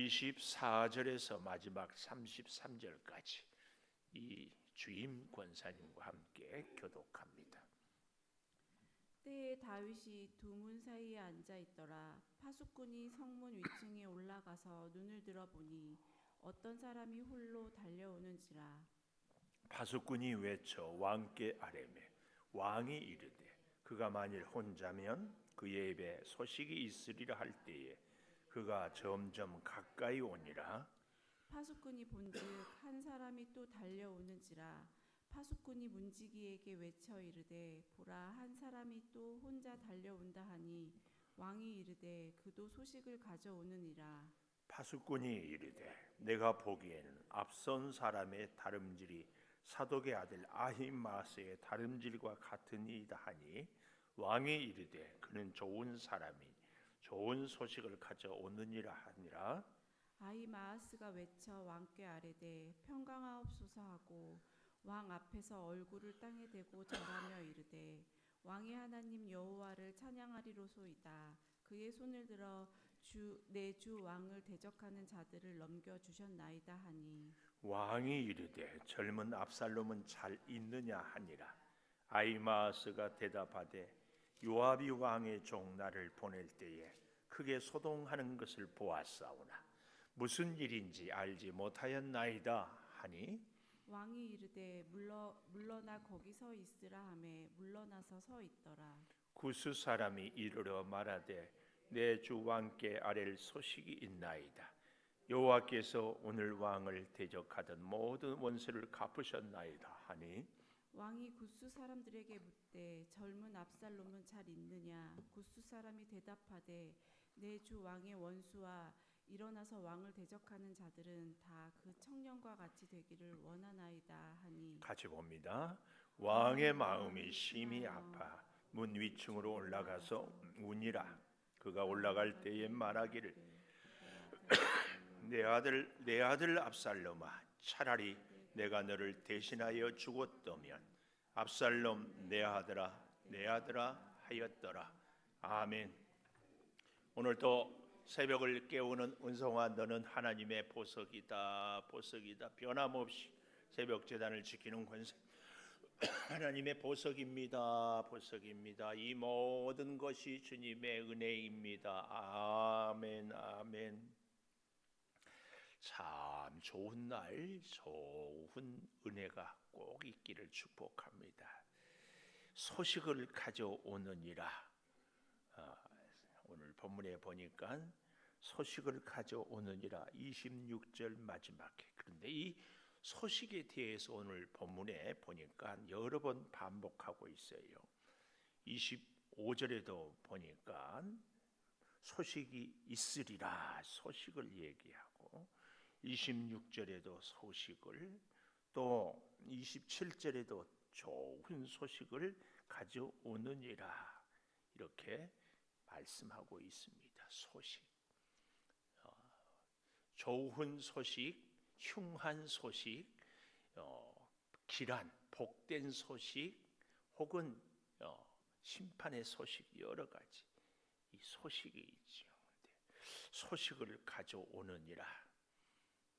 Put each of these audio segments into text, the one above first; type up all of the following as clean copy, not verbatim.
24절에서 마지막 33절까지 이 주임 권사님과 함께 교독합니다. 때에 다윗이 두 문 사이에 앉아 있더라. 파수꾼이 성문 위층에 올라가서 눈을 들어보니 어떤 사람이 홀로 달려오는지라. 파수꾼이 외쳐 왕께 아뢰매 왕이 이르되 그가 만일 혼자면 그의 입에 소식이 있으리라 할 때에 그가 점점 가까이 오니라. 파수꾼이 본즉 한 사람이 또 달려오는지라. 파수꾼이 문지기에게 외쳐 이르되 보라, 한 사람이 또 혼자 달려온다 하니 왕이 이르되 그도 소식을 가져오느니라. 파수꾼이 이르되 내가 보기에는 앞선 사람의 다름질이 사독의 아들 아히마스의 다름질과 같으니이다 하니 왕이 이르되 그는 좋은 사람이 좋은 소식을 가져오느니라 하니라. 아히마아스가 외쳐 왕께 아뢰되 평강하옵소서 하고 왕 앞에서 얼굴을 땅에 대고 절하며 이르되 왕의 하나님 여호와를 찬양하리로소이다. 그의 손을 들어 내 주 왕을 대적하는 자들을 넘겨 주셨나이다 하니 왕이 이르되 젊은 압살롬은 잘 있느냐 하니라. 아히마아스가 대답하되 요압이 왕의 종 나를 보낼 때에 크게 소동하는 것을 보았사오나 무슨 일인지 알지 못하였나이다 하니 왕이 이르되 물러나 거기 서 있으라 하매 물러나서 서 있더라. 구스 사람이 이르러 말하되 내 주 왕께 아랠 소식이 있나이다. 여호와께서 오늘 왕을 대적하던 모든 원수를 갚으셨나이다 하니 왕이 굿수 사람들에게 묻되 젊은 압살롬은 잘 있느냐? 굿수 사람이 대답하되 내 주 왕의 원수와 일어나서 왕을 대적하는 자들은 다 그 청년과 같이 되기를 원하나이다 하니 같이 봅니다. 왕의 마음이 심히 아파 문 위층으로 올라가서 우니라. 그가 올라갈 때에 말하기를 내 아들 압살롬아, 차라리 내가 너를 대신하여 죽었더면 압살롬 내 아들아 하였더라. 아멘. 오늘도 새벽을 깨우는 은성아, 너는 하나님의 보석이다. 변함없이 새벽 제단을 지키는 권세 하나님의 보석입니다. 이 모든 것이 주님의 은혜입니다. 아멘. 참 좋은 날, 좋은 은혜가 꼭 있기를 축복합니다. 소식을 가져오느니라. 오늘 본문에 보니까 소식을 가져오느니라 26절 마지막에. 그런데 이 소식에 대해서 오늘 본문에 보니까 여러 번 반복하고 있어요. 25절에도 보니까 소식이 있으리라 소식을 얘기하고 26절에도 소식을, 또 27절에도 좋은 소식을 가져오느니라 이렇게 말씀하고 있습니다. 소식, 좋은 소식, 흉한 소식, 길한 복된 소식, 혹은 심판의 소식, 여러 가지 이 소식이 있죠. 소식을 가져오느니라.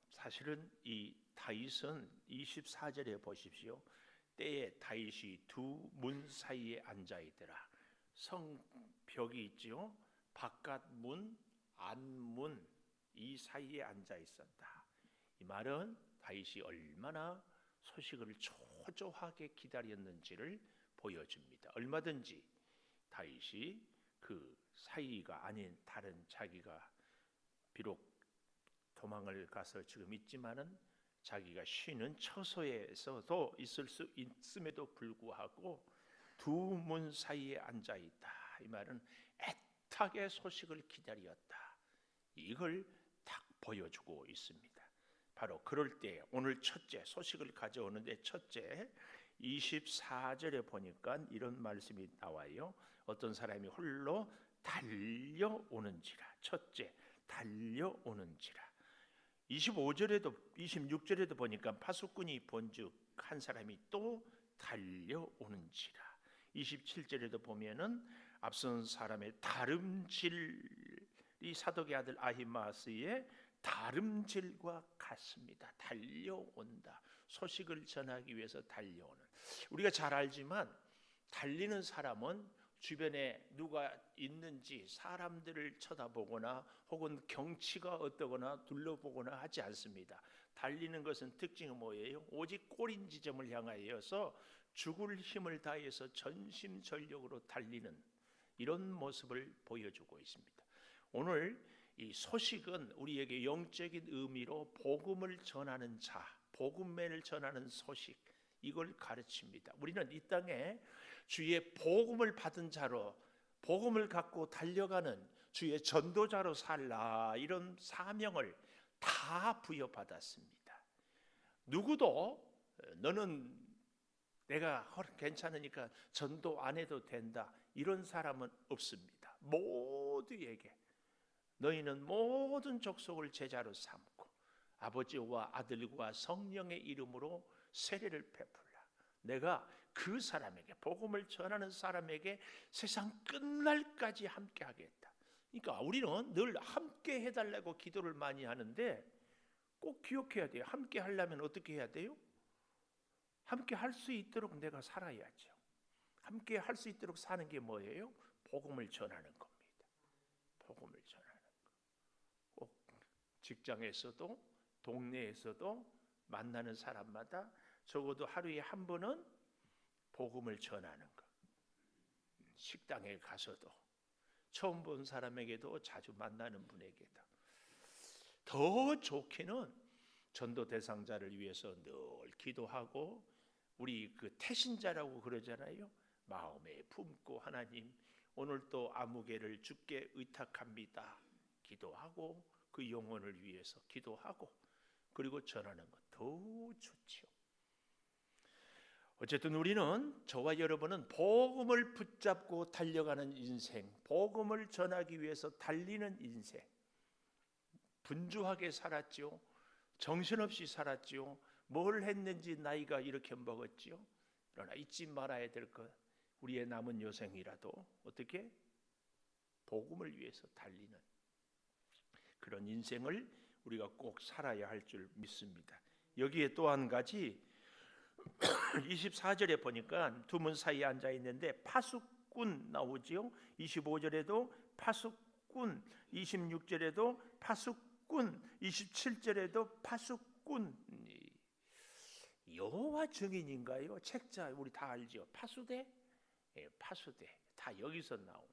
사실은 이 다윗은 24절에 보십시오. 때에 다윗이 두 문 사이에 앉아 있더라. 성벽이 있지요. 바깥 문, 안문 이 사이에 앉아 있었다. 이 말은 다윗이 얼마나 소식을 초조하게 기다렸는지를 보여줍니다. 얼마든지 다윗이 그 사이가 아닌 다른 자기가 비록 도망을 가서 지금 있지만은 자기가 쉬는 처소에서도 있을 수 있음에도 불구하고 두 문 사이에 앉아 있다. 이 말은 애타게 소식을 기다렸다. 이걸 딱 보여주고 있습니다. 바로 그럴 때 오늘 첫째 소식을 가져오는데 첫째 24절에 보니까 이런 말씀이 나와요. 어떤 사람이 홀로 달려오는지라. 첫째 달려오는지라. 25절에도 26절에도 보니까 파수꾼이 본즉 한 사람이 또 달려오는지라. 27절에도 보면은 앞선 사람의 다름질이 사독의 아들 아히마스의 다름질과 같습니다. 달려온다. 소식을 전하기 위해서 달려오는. 우리가 잘 알지만 달리는 사람은 주변에 누가 있는지 사람들을 쳐다보거나 혹은 경치가 어떠거나 둘러보거나 하지 않습니다. 달리는 것은 특징이 뭐예요? 오직 꼬린 지점을 향하여서 죽을 힘을 다해서 전심전력으로 달리는 이런 모습을 보여주고 있습니다. 오늘 이 소식은 우리에게 영적인 의미로 복음을 전하는 자, 복음을 전하는 소식, 이걸 가르칩니다. 우리는 이 땅에 주의 복음을 받은 자로 복음을 갖고 달려가는 주의 전도자로 살라, 이런 사명을 다 부여받았습니다. 누구도 너는 내가 괜찮으니까 전도 안 해도 된다, 이런 사람은 없습니다. 모두에게 너희는 모든 족속을 제자로 삼고 아버지와 아들과 성령의 이름으로 세례를 베풀라. 내가 그 사람에게, 복음을 전하는 사람에게 세상 끝날까지 함께 하겠다. 그러니까 우리는 늘 함께 해달라고 기도를 많이 하는데 꼭 기억해야 돼요. 함께 하려면 어떻게 해야 돼요? 함께 할 수 있도록 내가 살아야죠. 함께 할 수 있도록 사는 게 뭐예요? 복음을 전하는 겁니다. 복음을 전하는 거. 꼭 직장에서도 동네에서도 만나는 사람마다 적어도 하루에 한 번은 복음을 전하는 것. 식당에 가서도 처음 본 사람에게도 자주 만나는 분에게도. 더 좋게는 전도 대상자를 위해서 늘 기도하고, 우리 그 태신자라고 그러잖아요. 마음에 품고 하나님 오늘 또 아무개를 주께 의탁합니다. 기도하고 그 영혼을 위해서 기도하고 그리고 전하는 것 더 좋지요. 어쨌든 우리는, 저와 여러분은 복음을 붙잡고 달려가는 인생, 복음을 전하기 위해서 달리는 인생, 분주하게 살았죠. 정신없이 살았죠. 뭘 했는지 나이가 이렇게 먹었지요. 그러나 잊지 말아야 될 것, 우리의 남은 여생이라도 어떻게 복음을 위해서 달리는 그런 인생을 우리가 꼭 살아야 할 줄 믿습니다. 여기에 또 한 가지 24절에 보니까 두 문 사이에 앉아 있는데 파수꾼 나오지요. 25절에도 파수꾼, 26절에도 파수꾼, 27절에도 파수꾼. 여호와 증인인가요? 책자 우리 다 알죠. 파수대, 예, 파수대 다 여기서 나오는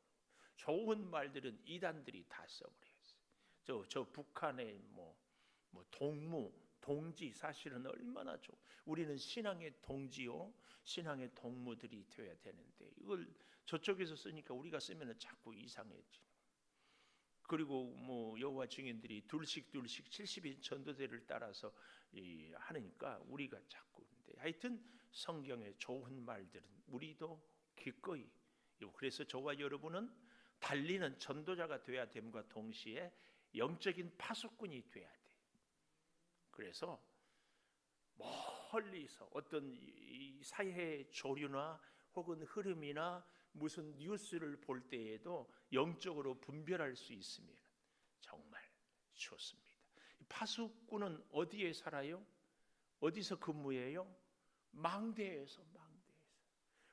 좋은 말들은 이단들이 다 써버렸어요. 저 북한의 뭐 동무, 동지, 사실은 얼마나 좋아. 우리는 신앙의 동지요, 신앙의 동무들이 되어야 되는데 이걸 저쪽에서 쓰니까 우리가 쓰면 자꾸 이상해지. 그리고 뭐 여호와 증인들이 둘씩 70인 전도대를 따라서 하니까 우리가 자꾸. 근데 하여튼 성경의 좋은 말들은 우리도 기꺼이. 그래서 저와 여러분은 달리는 전도자가 되어야 됨과 동시에 영적인 파수꾼이 되어야 돼. 그래서 멀리서 어떤 이 사회의 조류나 혹은 흐름이나 무슨 뉴스를 볼 때에도 영적으로 분별할 수 있으면 정말 좋습니다. 파수꾼은 어디에 살아요? 어디서 근무해요? 망대에서.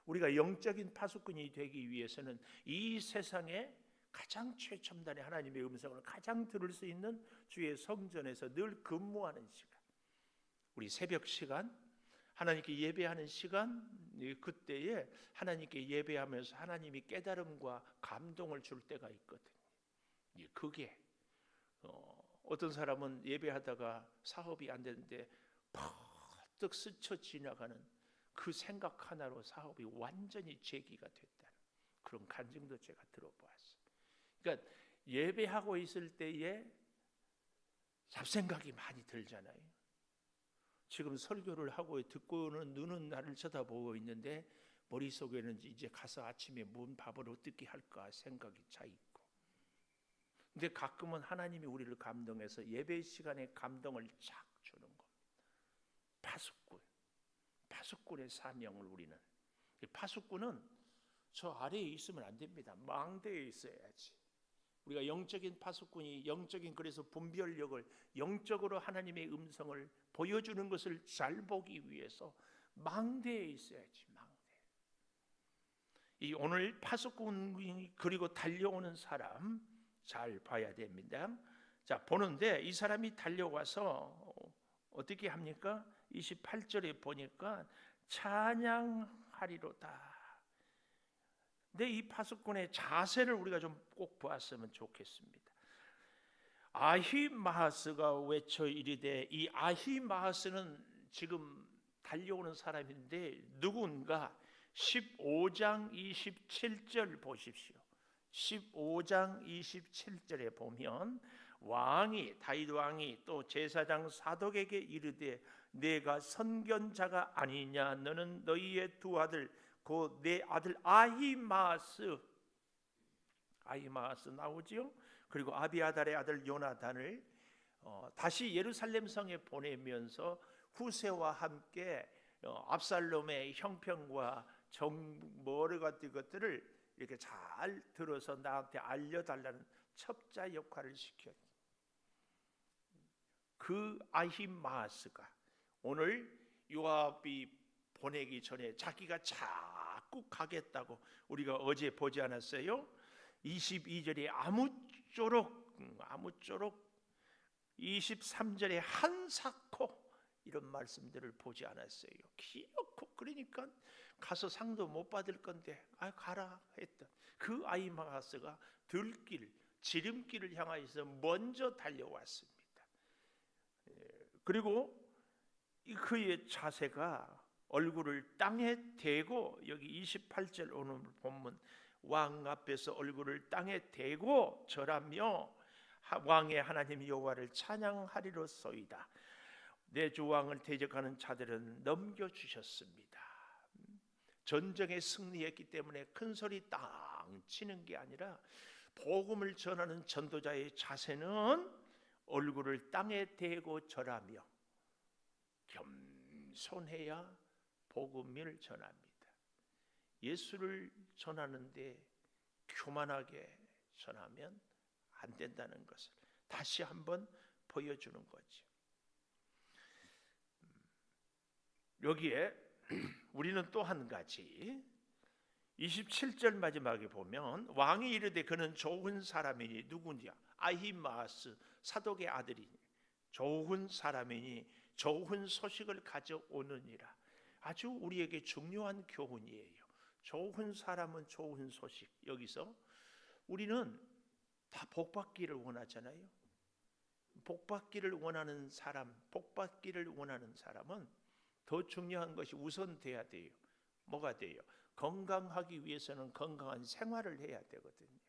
우리가 영적인 파수꾼이 되기 위해서는 이 세상에 가장 최첨단의 하나님의 음성을 가장 들을 수 있는 주의 성전에서 늘 근무하는 시간, 우리 새벽 시간, 하나님께 예배하는 시간, 그때에 하나님께 예배하면서 하나님이 깨달음과 감동을 줄 때가 있거든요. 그게 어떤 사람은 예배하다가 사업이 안 되는데 퍼뜩 스쳐 지나가는 그 생각 하나로 사업이 완전히 재기가 됐다는 그런 간증도 제가 들어보았어요. 그러니까 예배하고 있을 때에 잡생각이 많이 들잖아요. 지금 설교를 하고 듣고는 눈은 나를 쳐다보고 있는데 머릿속에는 이제 가서 아침에 뭔 밥을 어떻게 할까 생각이 차 있고. 근데 가끔은 하나님이 우리를 감동해서 예배 시간에 감동을 착 주는 겁니다. 파수꾼의 사명을 우리는. 파수꾼은 저 아래에 있으면 안 됩니다. 망대에 있어야지. 우리가 영적인 파수꾼이 영적인 그래서 분별력을 영적으로 하나님의 음성을 보여주는 것을 잘 보기 위해서 망대에 있어야지. 망대. 이 오늘 파수꾼이 그리고 달려오는 사람 잘 봐야 됩니다. 자, 보는데 이 사람이 달려와서 어떻게 합니까? 28절에 보니까 찬양하리로다. 근데 이 파수꾼의 자세를 우리가 좀 꼭 보았으면 좋겠습니다. 아히마하스가 외쳐 이르되, 이 아히마하스는 지금 달려오는 사람인데 누군가 15장 27절 보십시오. 15장 27절에 보면 왕이 다윗 왕이 또 제사장 사독에게 이르되 내가 선견자가 아니냐, 너는 너희의 두 아들 곧 내 아들 아히마스 나오지요. 그리고 아비아달의 아들 요나단을 다시 예루살렘 성에 보내면서 후세와 함께 압살롬의 형편과 여러 가지 것들을 이렇게 잘 들어서 나한테 알려달라는 첩자 역할을 시켰. 그 아히마스가 오늘 요압이 보내기 전에 자기가 자꾸 가겠다고 우리가 어제 보지 않았어요? 22절에 아무쪼록 23절에 한사코 이런 말씀들을 보지 않았어요. 기어코. 그러니까 가서 상도 못 받을 건데 가라 했던 그 아히마스가 들길 지름길을 향하여서 먼저 달려왔습니다. 그리고 그의 자세가 얼굴을 땅에 대고, 여기 28절 오늘 본문 왕 앞에서 얼굴을 땅에 대고 절하며 왕의 하나님 여호와를 찬양하리로소이다. 내 주 왕을 대적하는 자들은 넘겨주셨습니다. 전쟁에 승리했기 때문에 큰 소리 땅 치는 게 아니라 복음을 전하는 전도자의 자세는 얼굴을 땅에 대고 절하며 겸손해야 복음을 전합니다. 예수를 전하는데 교만하게 전하면 안 된다는 것을 다시 한번 보여주는 거죠. 여기에 우리는 또 한 가지 27절 마지막에 보면 왕이 이르되 그는 좋은 사람이니, 누구냐? 아히마스 사독의 아들이니 좋은 사람이니 좋은 소식을 가져오느니라. 아주 우리에게 중요한 교훈이에요. 좋은 사람은 좋은 소식. 여기서 우리는 다 복받기를 원하잖아요. 복받기를 원하는 사람, 복받기를 원하는 사람은 더 중요한 것이 우선돼야 돼요. 뭐가 돼요? 건강하기 위해서는 건강한 생활을 해야 되거든요.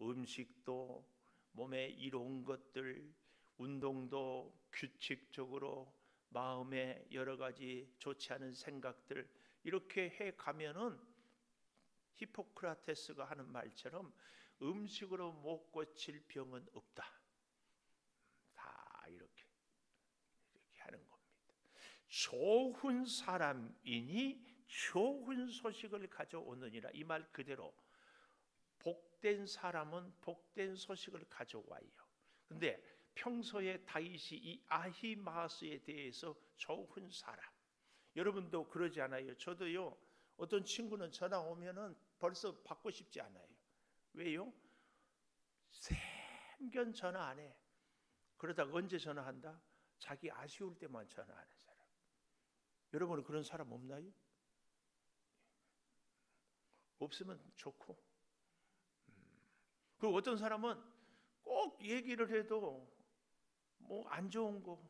음식도 몸에 이로운 것들, 운동도 규칙적으로, 마음에 여러 가지 좋지 않은 생각들 이렇게 해 가면은 히포크라테스가 하는 말처럼 음식으로 못 고칠 병은 없다. 다 이렇게 하는 겁니다. 좋은 사람이니 좋은 소식을 가져오느니라. 이 말 그대로 복된 사람은 복된 소식을 가져와요. 근데 평소에 다윗이 이 아히마스에 대해서 좋은 사람, 여러분도 그러지 않아요? 저도요. 어떤 친구는 전화 오면은 벌써 받고 싶지 않아요. 왜요? 생전 전화 안 해. 그러다가 언제 전화한다? 자기 아쉬울 때만 전화하는 사람. 여러분은 그런 사람 없나요? 없으면 좋고. 그리고 어떤 사람은 꼭 얘기를 해도 뭐 안 좋은 거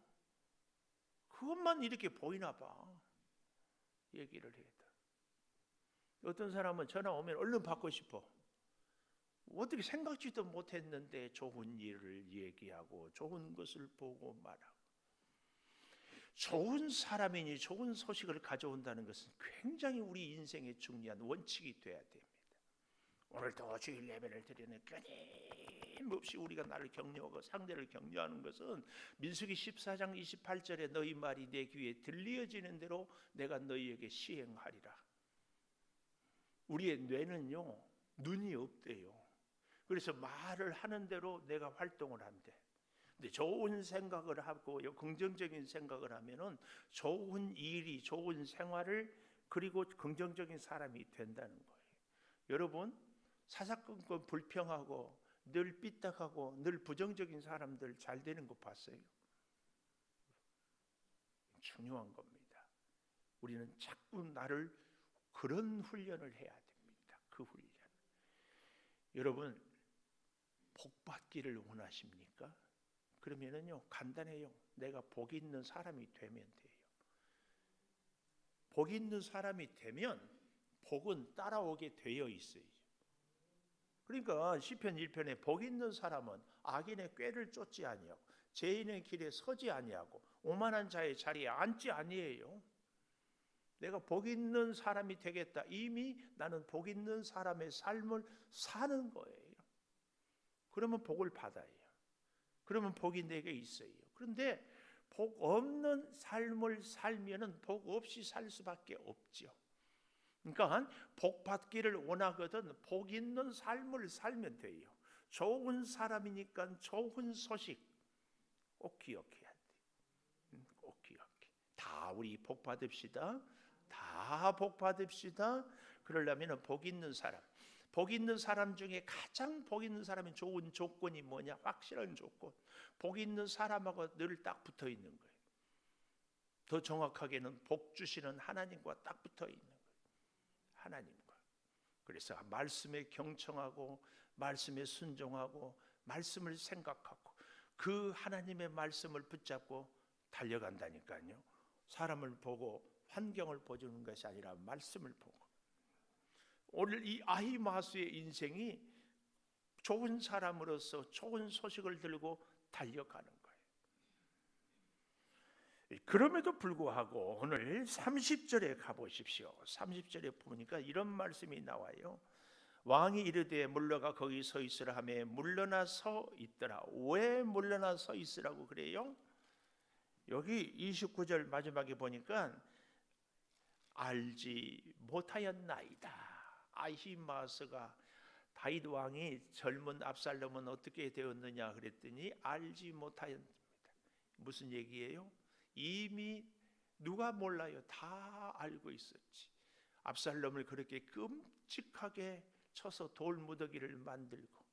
그것만 이렇게 보이나 봐. 얘기를 해도. 어떤 사람은 전화 오면 얼른 받고 싶어. 어떻게 생각지도 못했는데 좋은 일을 얘기하고 좋은 것을 보고 말하고. 좋은 사람이니 좋은 소식을 가져온다는 것은 굉장히 우리 인생에 중요한 원칙이 돼야 됩니다. 오늘도 주일 예배를 드리는 끊임없이 우리가 나를 격려하고 상대를 격려하는 것은 민수기 14장 28절에 너희 말이 내 귀에 들려지는 대로 내가 너희에게 시행하리라. 우리의 뇌는요, 눈이 없대요. 그래서 말을 하는 대로 내가 활동을 한대. 근데 좋은 생각을 하고 긍정적인 생각을 하면은 좋은 일이, 좋은 생활을, 그리고 긍정적인 사람이 된다는 거예요. 여러분, 사사건건 불평하고 늘 삐딱하고 늘 부정적인 사람들 잘 되는 거 봤어요? 중요한 겁니다. 우리는 자꾸 나를 그런 훈련을 해야 됩니다. 그 훈련. 여러분, 복 받기를 원하십니까? 그러면은요, 간단해요. 내가 복 있는 사람이 되면 돼요. 복 있는 사람이 되면 복은 따라오게 되어 있어요. 그러니까 시편 1편에 복 있는 사람은 악인의 꾀를 쫓지 아니하고 죄인의 길에 서지 아니하고 오만한 자의 자리에 앉지 아니해요. 내가 복 있는 사람이 되겠다. 이미 나는 복 있는 사람의 삶을 사는 거예요. 그러면 복을 받아요. 그러면 복이 내게 있어요. 그런데 복 없는 삶을 살면은 복 없이 살 수밖에 없죠. 그러니까 복 받기를 원하거든 복 있는 삶을 살면 돼요. 좋은 사람이니까 좋은 소식 꼭 기억해야 돼. 꼭 기억해. 다 우리 복 받읍시다. 다 복 받읍시다. 그러려면 복 있는 사람. 복 있는 사람 중에 가장 복 있는 사람의 좋은 조건이 뭐냐? 확실한 조건. 복 있는 사람하고 늘 딱 붙어 있는 거예요. 더 정확하게는 복 주시는 하나님과 딱 붙어 있는 거예요. 하나님과. 그래서 말씀에 경청하고 말씀에 순종하고 말씀을 생각하고 그 하나님의 말씀을 붙잡고 달려간다니까요. 사람을 보고 환경을 보여주는 것이 아니라 말씀을 보고. 오늘 이 아히마스의 인생이 좋은 사람으로서 좋은 소식을 들고 달려가는 거예요. 그럼에도 불구하고 오늘 30절에 가보십시오. 30절에 보니까 이런 말씀이 나와요. 왕이 이르되 물러가 거기 서 있으라 하매 물러나 서 있더라. 왜 물러나 서 있으라고 그래요? 여기 29절 마지막에 보니까 알지 못하였나이다. 아히마스가 다윗 왕이 젊은 압살롬은 어떻게 되었느냐 그랬더니 알지 못하였습니다. 무슨 얘기예요? 이미 누가 몰라요? 다 알고 있었지. 압살롬을 그렇게 끔찍하게 쳐서 돌무더기를 만들고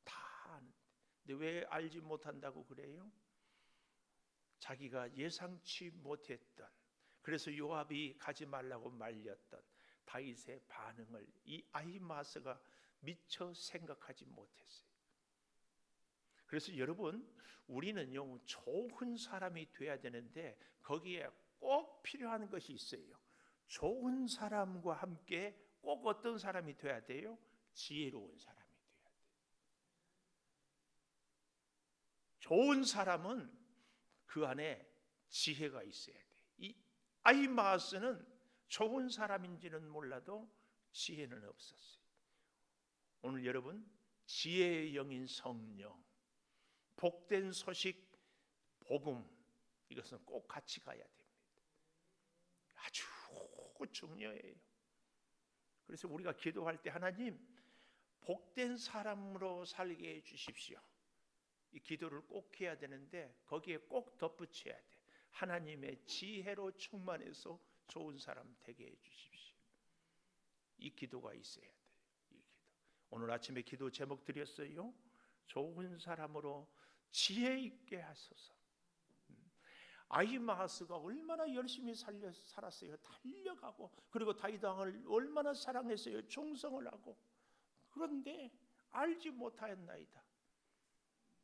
다 아는데. 근데 왜 알지 못한다고 그래요? 자기가 예상치 못했던, 그래서 요압이 가지 말라고 말렸던 다윗의 반응을 이 아히마스가 미처 생각하지 못했어요. 그래서 여러분, 우리는요 좋은 사람이 돼야 되는데 거기에 꼭 필요한 것이 있어요. 좋은 사람과 함께 꼭 어떤 사람이 돼야 돼요? 지혜로운 사람이 돼야 돼요. 좋은 사람은 그 안에 지혜가 있어야 돼요. 이 아히마스는 좋은 사람인지는 몰라도 지혜는 없었어요. 오늘 여러분, 지혜의 영인 성령, 복된 소식, 복음, 이것은 꼭 같이 가야 됩니다. 아주 중요해요. 그래서 우리가 기도할 때 하나님 복된 사람으로 살게 해주십시오. 이 기도를 꼭 해야 되는데 거기에 꼭 덧붙여야 돼. 하나님의 지혜로 충만해서 좋은 사람 되게 해주십시오. 이 기도가 있어야 돼요. 이 기도. 오늘 아침에 기도 제목 드렸어요. 좋은 사람으로 지혜 있게 하소서. 아히마스가 얼마나 열심히 살았어요. 달려가고, 그리고 다윗 왕을 얼마나 사랑했어요. 충성을 하고. 그런데 알지 못하였나이다.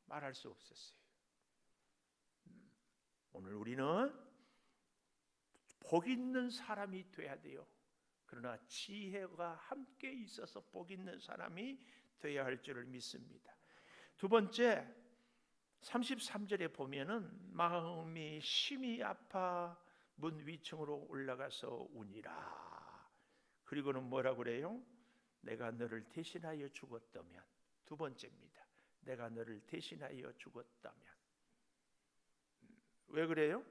말할 수 없었어요. 오늘 우리는 복 있는 사람이 돼야 돼요. 그러나 지혜가 함께 있어서 복 있는 사람이 돼야 할 줄을 믿습니다. 두 번째, 33절에 보면은 마음이 심히 아파 문 위층으로 올라가서 우니라. 그리고는 뭐라고 그래요? 내가 너를 대신하여 죽었다면. 두 번째입니다. 내가 너를 대신하여 죽었다면. 왜 그래요?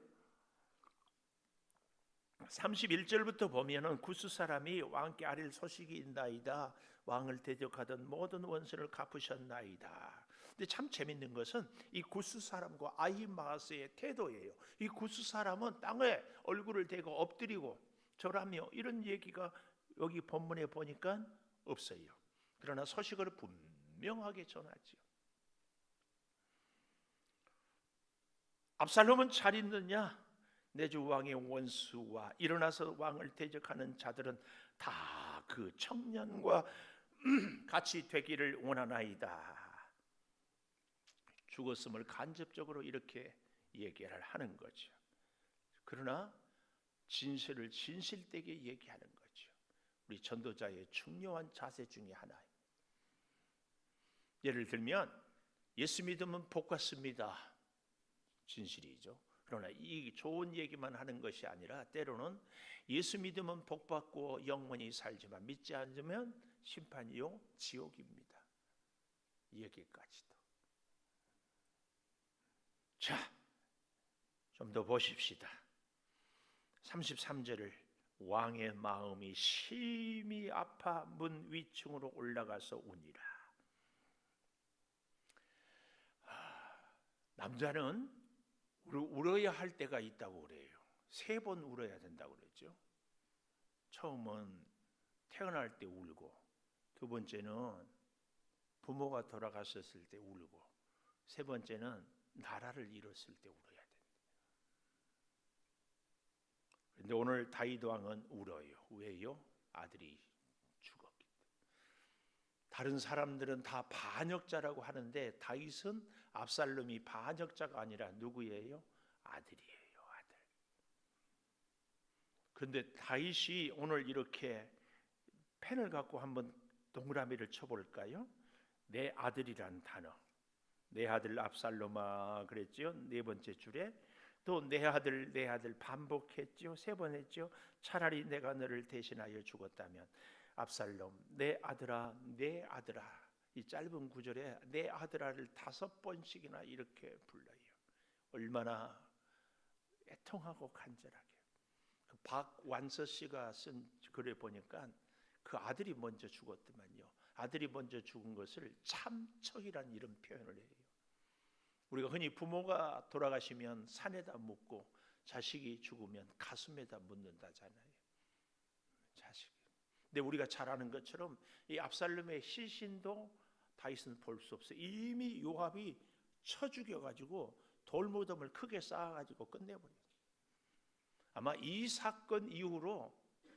31절부터 보면은 구스 사람이 왕께 아릴 소식이 있나이다. 왕을 대적하던 모든 원수를 갚으셨나이다. 근데 참 재밌는 것은 이 구스 사람과 아히마아스의 태도예요. 이 구스 사람은 땅에 얼굴을 대고 엎드리고 절하며 이런 얘기가 여기 본문에 보니까 없어요. 그러나 소식을 분명하게 전하지요. 압살롬은 잘 있느냐? 내 주 왕의 원수와 일어나서 왕을 대적하는 자들은 다 그 청년과 같이 되기를 원하나이다. 죽었음을 간접적으로 이렇게 얘기를 하는 거죠. 그러나 진실을 진실되게 얘기하는 거죠. 우리 전도자의 중요한 자세 중에 하나예요. 예를 들면 예수 믿으면 복 받습니다. 진실이죠. 그러나 이 좋은 얘기만 하는 것이 아니라 때로는 예수 믿으면 복 받고 영원히 살지만 믿지 않으면 심판이요 지옥입니다. 이 얘기까지도. 자, 좀 더 보십시다. 33절을 왕의 마음이 심히 아파 문 위층으로 올라가서 우니라. 남자는 울어야 할 때가 있다고 그래요. 3번 울어야 된다고 그랬죠. 처음은 태어날 때 울고, 2번째는 부모가 돌아가셨을 때 울고, 3번째는 나라를 잃었을 때 울어야 된다. 그런데 오늘 다윗 왕은 울어요. 왜요? 아들이 죽었기 때문에. 다른 사람들은 다 반역자라고 하는데 다윗은 압살롬이 반역자가 아니라 누구예요? 아들이에요. 아들. 그런데 다윗이 오늘 이렇게 펜을 갖고 한번 동그라미를 쳐볼까요? 내 아들이란 단어. 내 아들 압살롬아 그랬죠. 4번째 줄에 또 내 아들 반복했죠. 3번 했죠. 차라리 내가 너를 대신하여 죽었다면. 압살롬 내 아들아 내 아들아. 이 짧은 구절에 내 아들아를 5번씩이나 이렇게 불러요. 얼마나 애통하고 간절하게. 그 박완서 씨가 쓴 글에 보니까 그 아들이 먼저 죽었더만요. 아들이 먼저 죽은 것을 참척이란 이런 표현을 해요. 우리가 흔히 부모가 돌아가시면 산에다 묻고 자식이 죽으면 가슴에다 묻는다잖아요. 자식. 근데 우리가 잘 아는 것처럼 이 압살롬의 시신도 다윗은 볼 수 없어요. 이미 요압이 쳐 죽여가지고 돌무덤을 크게 쌓아가지고 끝내버려요. 아마 이 사건 이후로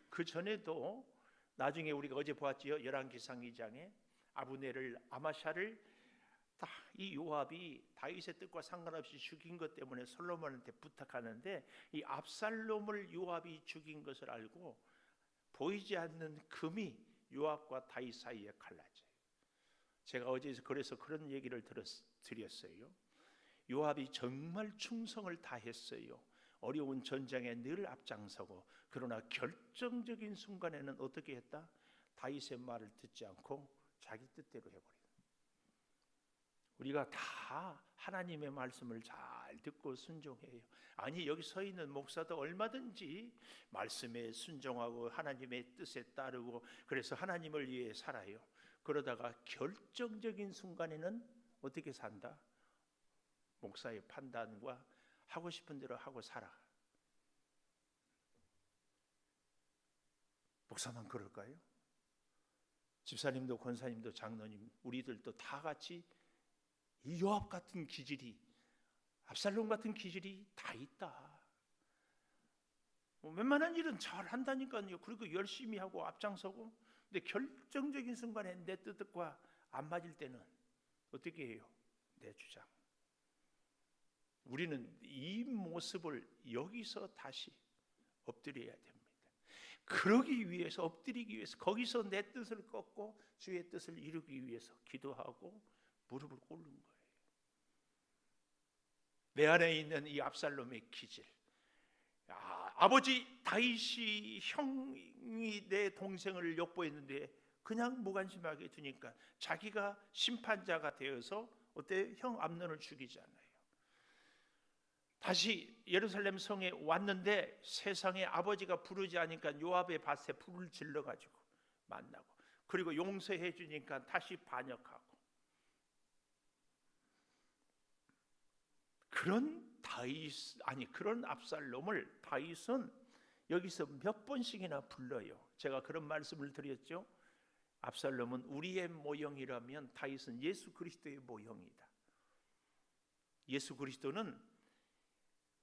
그 전에도 나중에 우리가 어제 보았지요. 열왕기상 2장에 아브넬을 아마샤를 다 이 요압이 다윗의 뜻과 상관없이 죽인 것 때문에 솔로몬한테 부탁하는데 이 압살롬을 요압이 죽인 것을 알고 보이지 않는 금이 요압과 다윗 사이에 갈라져요. 제가 어제 그래서 그런 얘기를 드렸어요. 요압이 정말 충성을 다했어요. 어려운 전장에 늘 앞장서고 그러나 결정적인 순간에는 어떻게 했다? 다윗의 말을 듣지 않고 자기 뜻대로 해버린다. 우리가 다 하나님의 말씀을 잘 듣고 순종해요. 아니 여기 서 있는 목사도 얼마든지 말씀에 순종하고 하나님의 뜻에 따르고 그래서 하나님을 위해 살아요. 그러다가 결정적인 순간에는 어떻게 산다? 목사의 판단과 하고 싶은 대로 하고 살아. 목사만 그럴까요? 집사님도 권사님도 장로님 우리들도 다 같이 이 요압 같은 기질이 압살롬 같은 기질이 다 있다. 웬만한 일은 잘 한다니까요. 그리고 열심히 하고 앞장서고 근데 결정적인 순간에 내 뜻과 안 맞을 때는 어떻게 해요? 내 주장. 우리는 이 모습을 여기서 다시 엎드려야 됩니다. 그러기 위해서 엎드리기 위해서 거기서 내 뜻을 꺾고 주의 뜻을 이루기 위해서 기도하고 무릎을 꿇는 거예요. 내 안에 있는 이 압살롬의 기질. 아버지 다윗이 형이 내 동생을 욕보했는데 그냥 무관심하게 두니까 자기가 심판자가 되어서 어때 형 암논을 죽이잖아요. 다시 예루살렘 성에 왔는데 세상에 아버지가 부르지 않으니까 요압의 밭에 불을 질러가지고 만나고, 그리고 용서해 주니까 다시 반역하고, 그런 압살롬을 다윗은 여기서 몇 번씩이나 불러요. 제가 그런 말씀을 드렸죠. 압살롬은 우리의 모형이라면 다윗은 예수 그리스도의 모형이다. 예수 그리스도는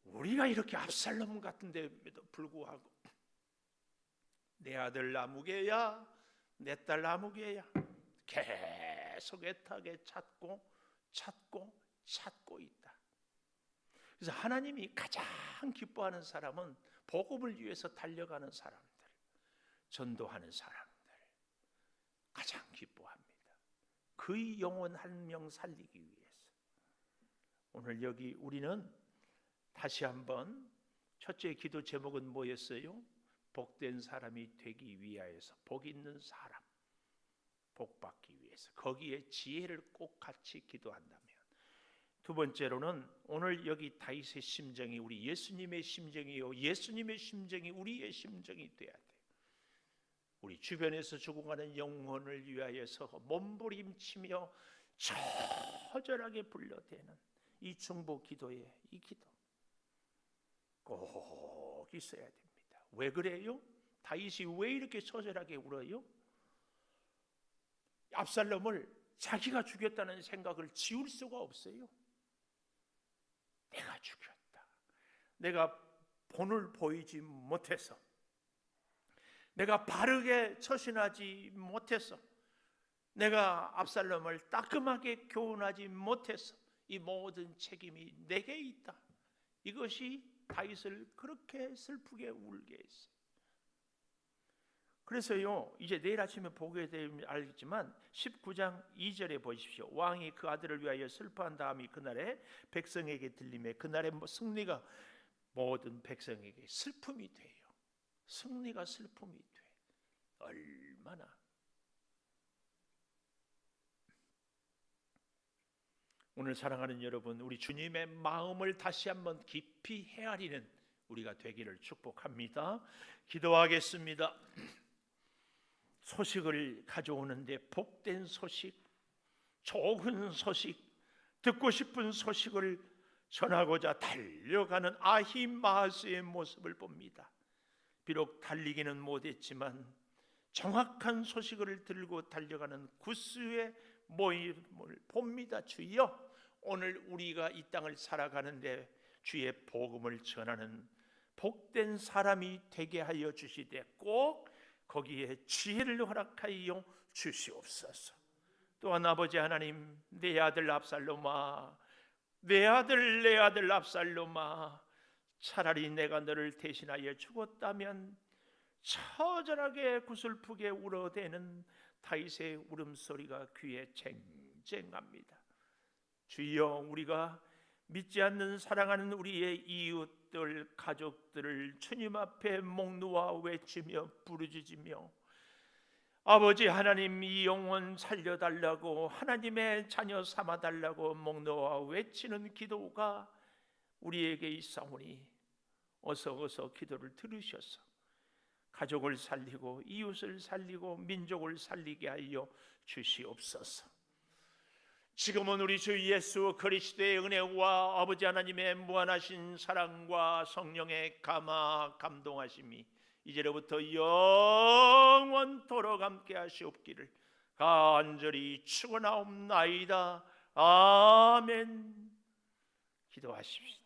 우리가 이렇게 압살롬 같은데도 불구하고 내 아들 아무개야, 내 딸 아무개야 계속 애타게 찾고 있다. 그래서 하나님이 가장 기뻐하는 사람은 복음을 위해서 달려가는 사람들, 전도하는 사람들 가장 기뻐합니다. 그의 영혼 한 명 살리기 위해서. 오늘 여기 우리는 다시 한번 첫째 기도 제목은 뭐였어요? 복된 사람이 되기 위하여서, 복 있는 사람, 복 받기 위해서, 거기에 지혜를 꼭 같이 기도한다면, 두 번째로는 오늘 여기 다윗의 심정이 우리 예수님의 심정이요, 예수님의 심정이 우리의 심정이 돼야 돼요. 우리 주변에서 죽어가는 영혼을 위하여서 몸부림치며 처절하게 불러대는 이 중보 기도의 이 기도 꼭 있어야 됩니다. 왜 그래요? 다윗이 왜 이렇게 처절하게 울어요? 압살롬을 자기가 죽였다는 생각을 지울 수가 없어요. 내가 죽였다. 내가 본을 보이지 못해서, 내가 바르게 처신하지 못해서, 내가 압살롬을 따끔하게 교훈하지 못해서 이 모든 책임이 내게 있다. 이것이 다윗을 그렇게 슬프게 울게 했어요. 그래서요, 이제 내일 아침에 보게 되면 알겠지만 19장 2절에 보십시오. 왕이 그 아들을 위하여 슬퍼한 다음이 그날에 백성에게 들림에, 그날의 승리가 모든 백성에게 슬픔이 돼요. 승리가 슬픔이 돼. 얼마나 오늘 사랑하는 여러분, 우리 주님의 마음을 다시 한번 깊이 헤아리는 우리가 되기를 축복합니다. 기도하겠습니다. 소식을 가져오는데 복된 소식, 좋은 소식, 듣고 싶은 소식을 전하고자 달려가는 아히마아스의 모습을 봅니다. 비록 달리기는 못했지만 정확한 소식을 들고 달려가는 구스의 모임을 봅니다. 주여, 오늘 우리가 이 땅을 살아가는데 주의 복음을 전하는 복된 사람이 되게 하여 주시되 꼭 거기에 지혜를 허락하여 주시옵소서. 또한 아버지 하나님, 내 아들 압살롬아, 내 아들 압살롬아, 차라리 내가 너를 대신하여 죽었다면 처절하게 구슬프게 울어대는 다윗의 울음소리가 귀에 쟁쟁합니다. 주여, 우리가 믿지 않는 사랑하는 우리의 이웃들, 가족들을 주님 앞에 목 놓아 외치며 부르짖으며 아버지 하나님, 이 영혼 살려달라고, 하나님의 자녀 삼아달라고 목 놓아 외치는 기도가 우리에게 있사오니 어서 기도를 들으셔서 가족을 살리고 이웃을 살리고 민족을 살리게 하여 주시옵소서. 지금은 우리 주 예수 그리스도의 은혜와 아버지 하나님의 무한하신 사랑과 성령의 감동하심이 이제로부터 영원토록 함께 하시옵기를 간절히 축원하옵나이다. 아멘. 기도하십시오.